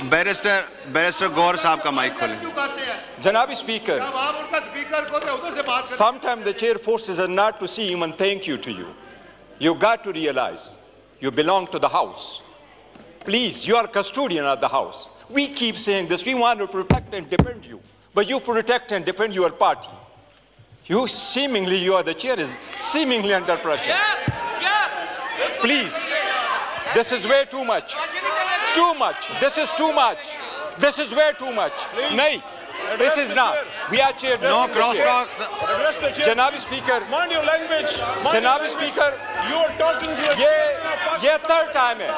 Barrister गौर साहब का mic खोलें। जनाब speaker, sometimes the chair forces us not to see even thank you to you. You got to realize you belong to the house. Please, you are custodian of the house. We keep saying this. We want to protect and defend you, but you protect and defend your party. You are the chair is seemingly under pressure. Please, this is way too much. Too much. This is too much. This is way too much. Nay, this is not. We are chair. No crosstalk. Janab Speaker. Mind your language. Janab Speaker. You are talking to ये third time है.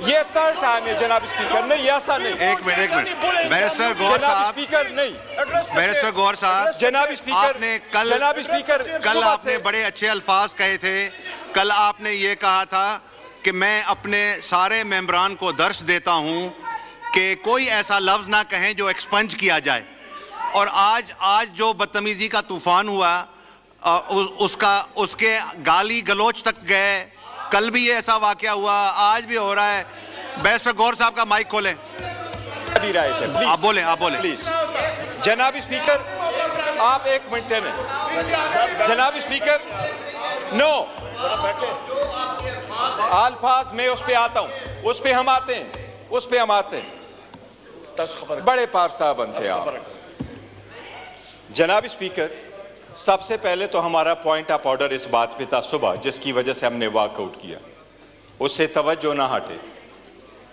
ये third time है जनाब speaker. नहीं ऐसा नहीं. एक minute. Barrister गौर साहब. स्पीकर नहीं. बैरिस्टर गौर साहब. जनाब स्पीकर. आपने कल आपने बड़े अच्छे अल्फाज कहे थे. कल आपने ये कहा था कि मैं अपने सारे मेंबरान को दर्श देता हूं कि कोई ऐसा लफ्ज ना कहें जो एक्सपंज किया जाए. और आज जो बदतमीजी का तूफान हुआ उसके गाली गलोच तक गए. कल भी ये ऐसा वाकया हुआ, आज भी हो रहा है. बैरिस्टर गौर साहब का माइक खोलें. अभी राइट है. आप बोलें प्लीज. जनाब स्पीकर, आप एक मिनट में. जनाब स्पीकर, नो अल्फाज में उस पे आता हूं. उस पे हम आते हैं. बड़े पार साहब बनते आप. जनाब स्पीकर, सबसे पहले तो हमारा पॉइंट ऑफ ऑर्डर इस बात पे था सुबह, जिसकी वजह से हमने वॉकआउट किया. उससे तवज्जो ना हटे.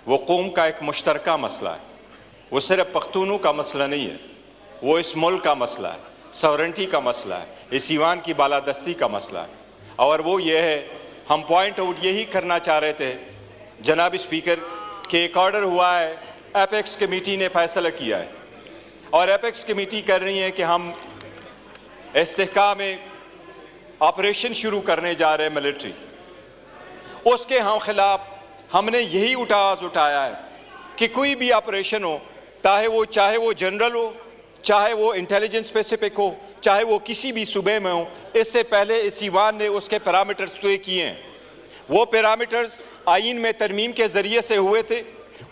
वो कौम का एक मुश्तरका मसला है. वो सिर्फ पख्तूनों का मसला नहीं है. वो इस मुल्क का मसला है. सॉवरेंटी का मसला है. इस ईवान की बालादस्ती का मसला है. और वो ये है, हम पॉइंट आउट यही करना चाह रहे थे जनाब स्पीकर कि एक ऑर्डर हुआ है, एपेक्स कमेटी ने फैसला किया है और एपेक्स कमेटी कर रही है कि हम इस्तेहकाम में ऑपरेशन शुरू करने जा रहे हैं मिलिट्री. उसके हम खिलाफ हमने यही आवाज़ उठाया है कि कोई भी ऑपरेशन हो, चाहे वो जनरल हो, चाहे वो इंटेलिजेंस स्पेसिफिक हो, चाहे वो किसी भी सूबे में हो, इससे पहले इस ईवान ने उसके पैरामीटर्स तय किए हैं. वो पैरामीटर्स आइन में तरमीम के ज़रिए से हुए थे.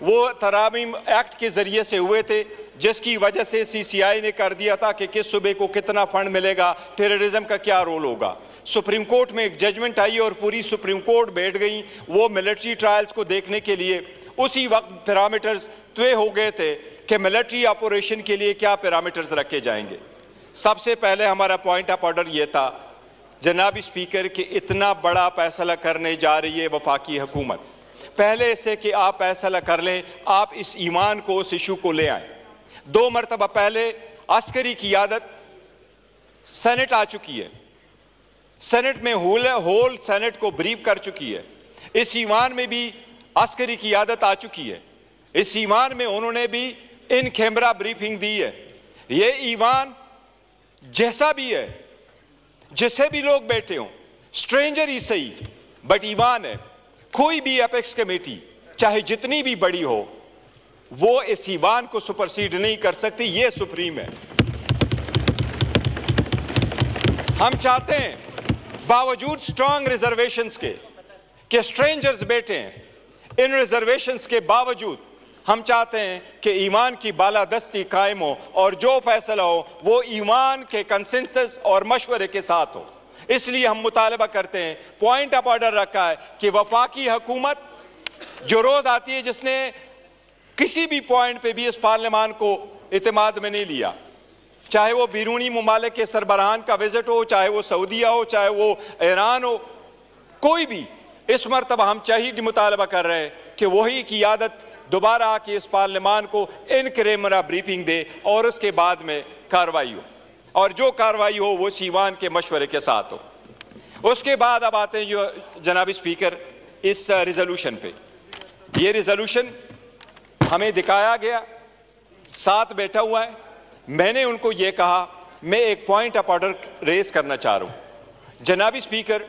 वो तरामीम एक्ट के ज़रिए से हुए थे, जिसकी वजह से CCI ने कर दिया था कि किस सूबे को कितना फंड मिलेगा, टेररिज्म का क्या रोल होगा. सुप्रीम कोर्ट में एक जजमेंट आई और पूरी सुप्रीम कोर्ट बैठ गई वो मिलिट्री ट्रायल्स को देखने के लिए. उसी वक्त पैरामीटर्स तय हो गए थे कि मिलिट्री ऑपरेशन के लिए क्या पैरामीटर्स रखे जाएंगे. सबसे पहले हमारा पॉइंट ऑफ ऑर्डर ये था जनाब स्पीकर कि इतना बड़ा फैसला करने जा रही है वफाकी हुकूमत. पहले से कि आप फैसला कर लें, आप इस ईमान को, उस इशू को ले आएँ. 2 मरतबा पहले अस्करी क़ियादत सेनेट आ चुकी है. सेनेट में होल सेनेट को ब्रीफ कर चुकी है. इस ईमान में भी अस्करी क़ियादत आ चुकी है. इस ईमान में उन्होंने भी इन कैमरा ब्रीफिंग दी है. ये ईमान जैसा भी है, जिसे भी लोग बैठे हों, स्ट्रेंजर ही सही, बट ईमान है. कोई भी एपेक्स कमेटी चाहे जितनी भी बड़ी हो, वो इस ईवान को सुपरसीड नहीं कर सकती. ये सुप्रीम है. हम चाहते हैं बावजूद स्ट्रांग रिजर्वेशंस के कि स्ट्रेंजर्स बैठे हैं, इन रिजर्वेशंस के बावजूद हम चाहते हैं कि ईमान की बालादस्ती कायम हो और जो फैसला हो वो ईमान के कंसेंसस और मशवरे के साथ हो. इसलिए हम मुतालबा करते हैं, पॉइंट ऑफ ऑर्डर रखा है कि वफाकी हुकूमत जो रोज आती है, जिसने किसी भी पॉइंट पे भी इस पार्लियामान को इत्मीनान में नहीं लिया, चाहे वो बैरूनी मुमालिक के सरबराहान का विजिट हो, चाहे वो सऊदीया हो, चाहे वो ईरान हो, कोई भी, इस मरतबा हम चाहिए मुतालबा कर रहे हैं कि वही क़ियादत दोबारा आके इस पार्लियामान को इन कैमरा ब्रीफिंग दे और उसके बाद में कार्रवाई हो, और जो कार्रवाई हो वो ईवान के मशवरे के साथ हो. उसके बाद अब आते हैं जो जनाब स्पीकर इस रिजोल्यूशन पे. ये रिजोल्यूशन हमें दिखाया गया, साथ बैठा हुआ है. मैंने उनको ये कहा, मैं एक पॉइंट ऑफ ऑर्डर रेस करना चाह रहा हूँ जनाब स्पीकर.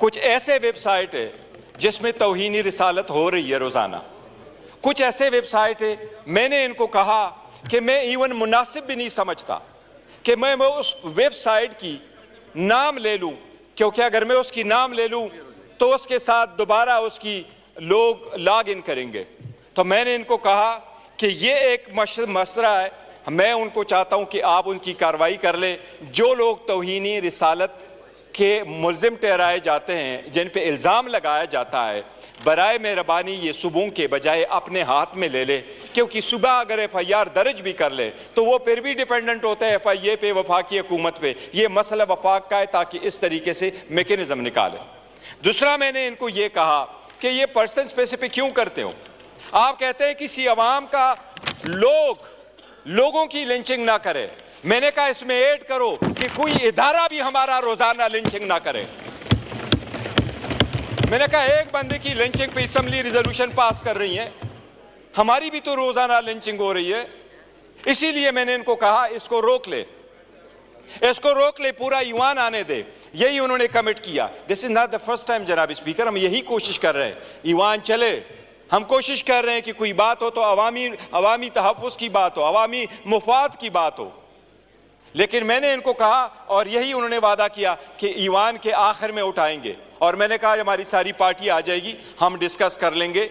कुछ ऐसे वेबसाइट है जिसमें तौहीनी रिसालत हो रही है रोज़ाना. कुछ ऐसे वेबसाइट है, मैंने इनको कहा कि मैं इवन मुनासिब भी नहीं समझता कि मैं उस वेबसाइट की नाम ले लूँ, क्योंकि अगर मैं उसकी नाम ले लूँ तो उसके साथ दोबारा उसकी लोग लॉग इन करेंगे. तो मैंने इनको कहा कि ये एक मसला है, मैं उनको चाहता हूं कि आप उनकी कार्रवाई कर ले। जो लोग तौहीनी रिसालत के मुल्जिम ठहराए जाते हैं, जिन पे इल्ज़ाम लगाया जाता है, बराए मेहरबानी ये सुबह के बजाय अपने हाथ में ले ले, क्योंकि सुबह अगर FIR दर्ज भी कर ले तो वो फिर भी डिपेंडेंट होता है FIA पे, वफाकी हुकूमत पे। ये मसला वफाक का है, ताकि इस तरीके से मैकेनिज्म निकाले। दूसरा, मैंने इनको ये कहा कि ये पर्सन स्पेसिफिक क्यों करते हो। आप कहते हैं किसी अवाम का लोगों की लिंचिंग ना करे। मैंने कहा इसमें ऐड करो कि कोई इदारा भी हमारा रोजाना लिंचिंग ना करे। मैंने कहा एक बंदे की लिंचिंग पे असेंबली रिजोल्यूशन पास कर रही है, हमारी भी तो रोजाना लिंचिंग हो रही है। इसीलिए मैंने इनको कहा इसको रोक ले, पूरा ईवान आने दे। यही उन्होंने कमिट किया। This is not the first time जनाब स्पीकर, हम यही कोशिश कर रहे हैं ईवान चले। हम कोशिश कर रहे हैं कि कोई बात हो तो अवामी तहफ़्फ़ुज़ की बात हो, अवामी मुफाद की बात हो। लेकिन मैंने इनको कहा, और यही उन्होंने वादा किया कि ईवान के आखिर में उठाएंगे। और मैंने कहा हमारी सारी पार्टी आ जाएगी, हम डिस्कस कर लेंगे।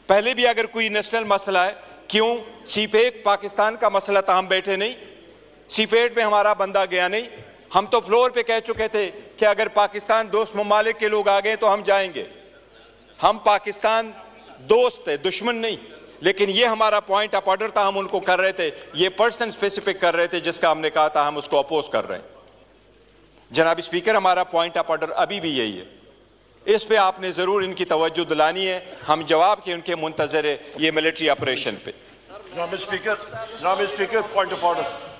पहले भी अगर कोई नेशनल मसला है, क्यों सीपेक पाकिस्तान का मसला था, हम बैठे नहीं, सीपेट में हमारा बंदा गया नहीं। हम तो फ्लोर पे कह चुके थे कि अगर पाकिस्तान दोस्त ममालिक के लोग आ गए तो हम जाएंगे। हम पाकिस्तान दोस्त है, दुश्मन नहीं। लेकिन ये हमारा पॉइंट ऑफ ऑर्डर था, हम उनको कर रहे थे। ये पर्सन स्पेसिफिक कर रहे थे, जिसका हमने कहा था हम उसको अपोज कर रहे हैं। जनाब स्पीकर, हमारा पॉइंट ऑफ ऑर्डर अभी भी यही है। इस पे आपने जरूर इनकी तवज्जो दिलानी है। हम जवाब के उनके मुंतजर है ये मिलिट्री ऑपरेशन पे। जनाब स्पीकर, पॉइंट ऑफ ऑर्डर।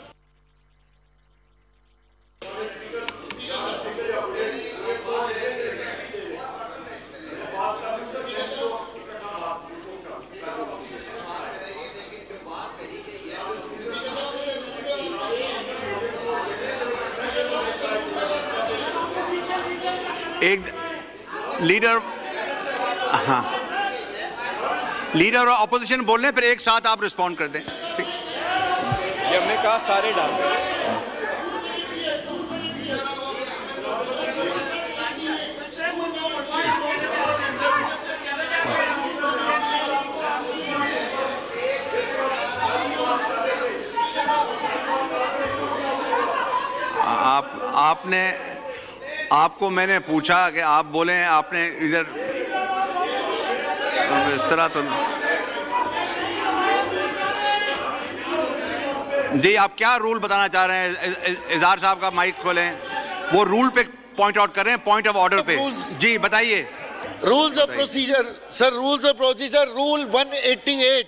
एक लीडर, हाँ, लीडर और अपोजिशन बोल रहे हैं, फिर एक साथ आप रिस्पॉन्ड कर दें। ये हमने कहा सारे डाल दें। आपको मैंने पूछा कि आप बोले, आपने इधर इस तरह तो जी। आप क्या रूल बताना चाह रहे हैं? इज़हार साहब का माइक खोलें, वो रूल पे पॉइंट आउट कर रहे हैं, पॉइंट ऑफ ऑर्डर पे। जी बताइए। Rules of procedure sir, rules of procedure, rule 188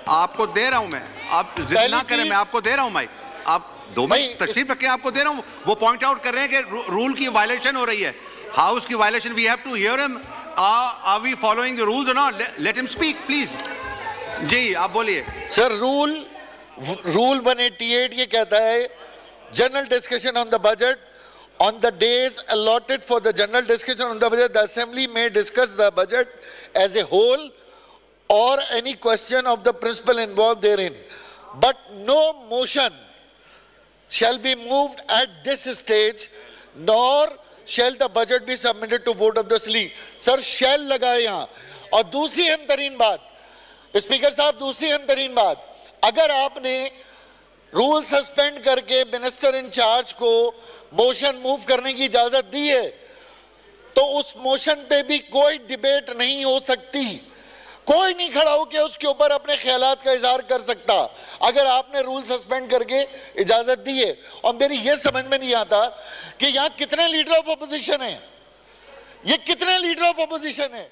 आपको दे रहा हूं मैं, आप जिद ना करें, मैं आपको दे रहा हूं माइक। आप 2 मिनट तशरीफ रखें, आपको दे रहा हूं। वो पॉइंट आउट कर रहे हैं कि रूल की वायलेशन हो रही है, हाउस की violation. We have to hear him. Are we following the rules और not? Let him speak please. जी आप बोलिए सर। रूल 188 ये कहता है, general discussion on the budget on the days allotted for the general discussion on the budget, the assembly may discuss the budget as a whole or any question of the principle involved therein, but no motion shall be moved at this stage, nor shall the budget be submitted to vote of the assembly. Sir, shall लगा है यहाँ। और दूसरी अहम तरीन बात, speaker साहब, दूसरी अहम तरीन बात, अगर आपने रूल सस्पेंड करके मिनिस्टर इंचार्ज को मोशन मूव करने की इजाजत दी है, तो उस मोशन पे भी कोई डिबेट नहीं हो सकती। कोई नहीं खड़ा होकर उसके ऊपर अपने ख्यालात का इजहार कर सकता, अगर आपने रूल सस्पेंड करके इजाजत दी है। और मेरी ये समझ में नहीं आता कि यहाँ कितने लीडर ऑफ अपोजिशन है, ये कितने लीडर ऑफ अपोजिशन है।